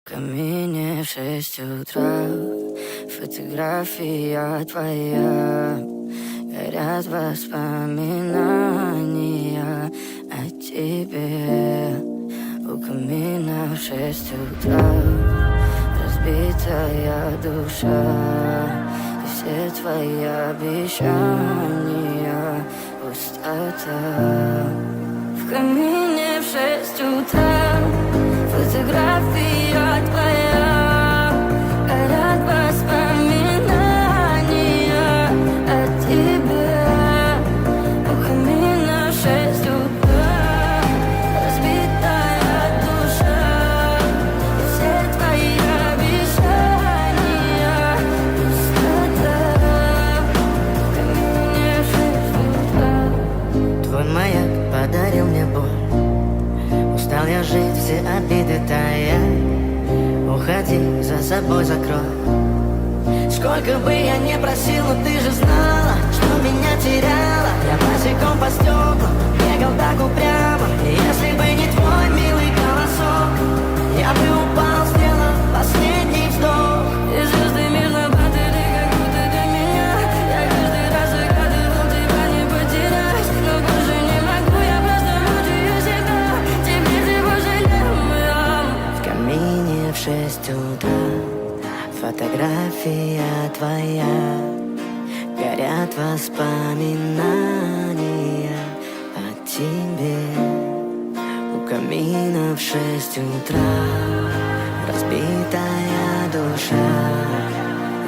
камине в 6 утра, фотография твоя. Горят воспоминания о тебе. У камина в 6 утра разбитая душа, и все твои обещания пустота. В камине в 6 утра фотография твоя. Горят воспоминания о тебе. У камина в 6 утра разбитая душа, и все твои обещания пустота. В камине в 6 утра. Твой маяк подарил мне боль. Устал я жить, все обиды тая. Уходи, за собой закрой. Сколько бы я не просил, но ты же знала, что меня теряла. Я босиком по стеклам бегал так упрямо. И если бы не твой милый голосок, я бы упал, сделав последний вздох. И звезды между падали, как будто до меня. Я каждый раз загадывал тебя не потерять, но больше не могу, я просто мучаю себя. Теперь ты пожалел меня. В камине в 6 утра фотография твоя. Горят воспоминания о тебе. У камина в 6 утра разбитая душа,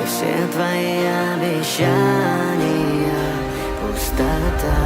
и все твои обещания пустота.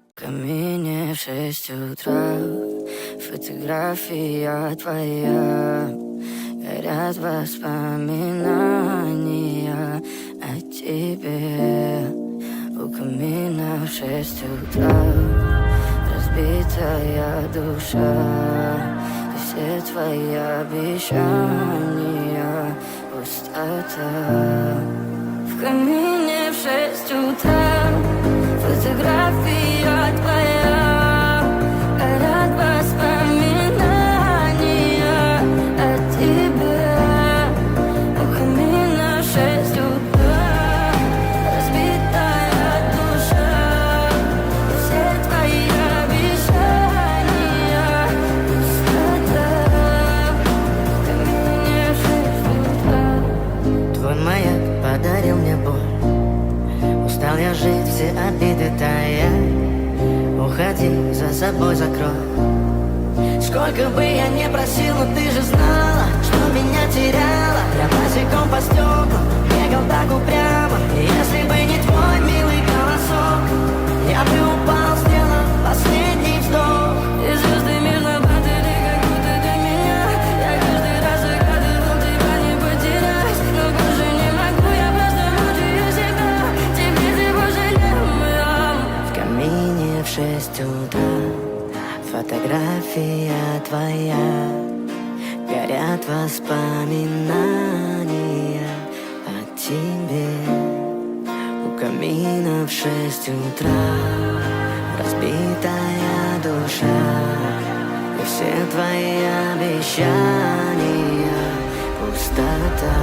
В камине в 6 утра фотография твоя. Горят воспоминания о тебе. У камина в 6 утра разбитая душа, и все твои обещания пустота. В камине в 6 утра фотография твоя. Горят воспоминания о тебе. У камина в 6 утра разбитая душа, и все твои обещания пустота. В камине в 6 утра. Твой маяк подарил мне боль. Устал я жить, все обиды тая. Уходи, за собой закрой. Сколько бы я не просил, но ты же знала, что меня теряла. Я босиком по стеклам бегал так упрямо. И если бы не твой милый голосок, я бы упал, сделав последний вздох. И звезды между падали, как будто до меня. Я каждый раз загадывал тебя не потерять, но больше не могу, я просто мучаю себя. Теперь ты пожалел меня. В камине в 6 утра фотография твоя. Горят воспоминания о тебе. У камина в 6 утра разбитая душа, и все твои обещания пустота.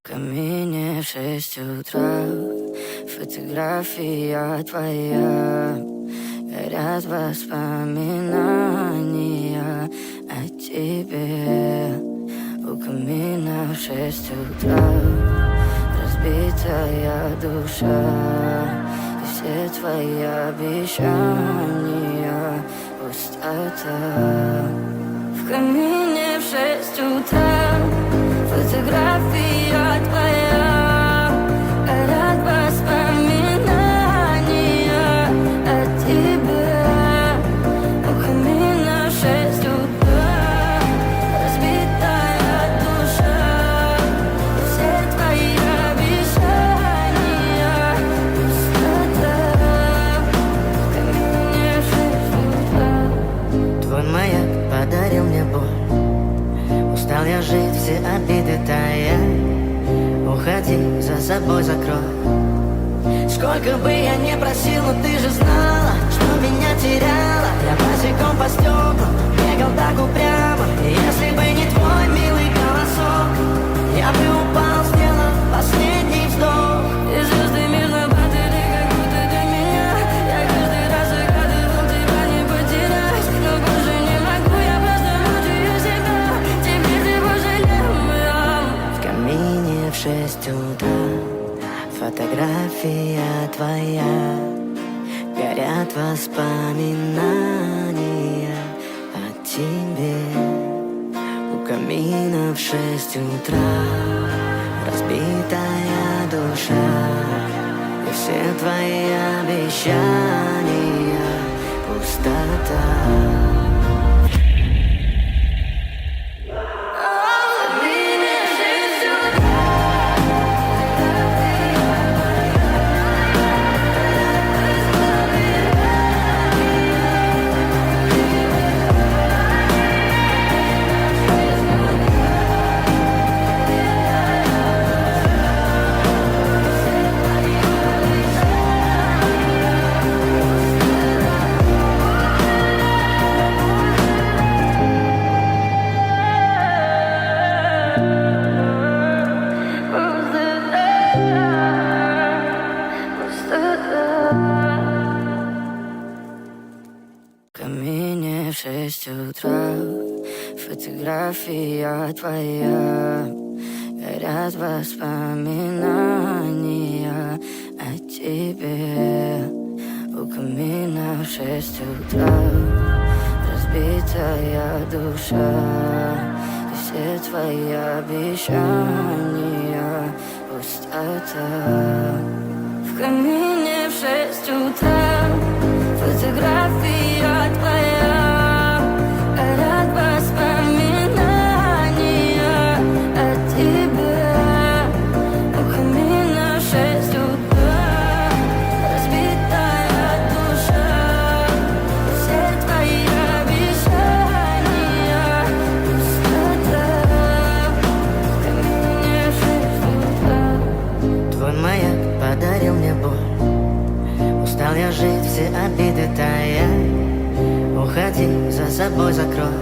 камине в 6 утра, фотография твоя, горят воспоминания о тебе. У камина в 6 утра разбитая душа, и все твои обещания пустота. В камине в 6 утра фотография твоя, горят воспоминания о тебе. У камина в 6 утра разбитая душа, и все твои обещания пустота. В камине в 6 утра твой маяк подарил мне боль. Устал я жить, все обиды тая. Уходи, за собой закрой. Сколько бы я не просил, но ты же знала, что меня теряла. Я босиком по стеклам бегал так упрямо. И если бы не твой милый голосок, я бы упал, сделав последний вздох. И звезды мирно падали, как будто до меня. Я каждый раз загадывал тебя не потерять, но больше не могу, я просто мучаю себя. Теперь ты пожалел меня. В камине в 6 утра фотография твоя, горят воспоминания о тебе. У камина в 6 утра разбитая душа, и все твои обещания пустота. В камине в 6 утра фотография твоя, горят воспоминания о тебе. У камина в 6 утра разбитая душа, и все твои обещания пустота. В камине в 6 утра фотография твоя, горят воспоминания о тебе. У камина в 6 утра разбитая душа, и все твои обещания пустота. В камине в 6 утра твой маяк подарил мне боль. Устал я жить, все обиды тая. Уходи, за собой закрой.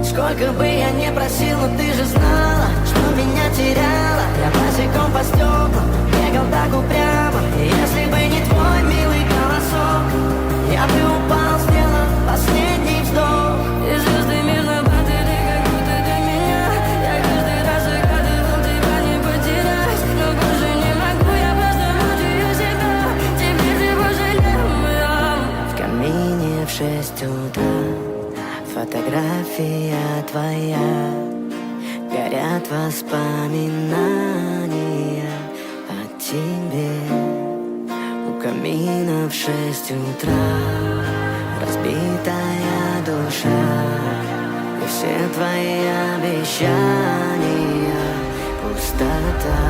Сколько бы я не просил, но ты же знала, что меня теряла. Я босиком по стеклам бегал так упрямо. И если бы не твой милый голосок, я бы упал, сделав последний вздох. И звезды мирно падали, как будто до меня. Я каждый раз загадывал тебя не потерять, но больше не могу, я просто мучаю себя. Теперь ты пожалел меня. В камине в 6 утра фотография твоя, горят воспоминания о тебе. У камина в 6 утра разбитая душа, и все твои обещания пустота.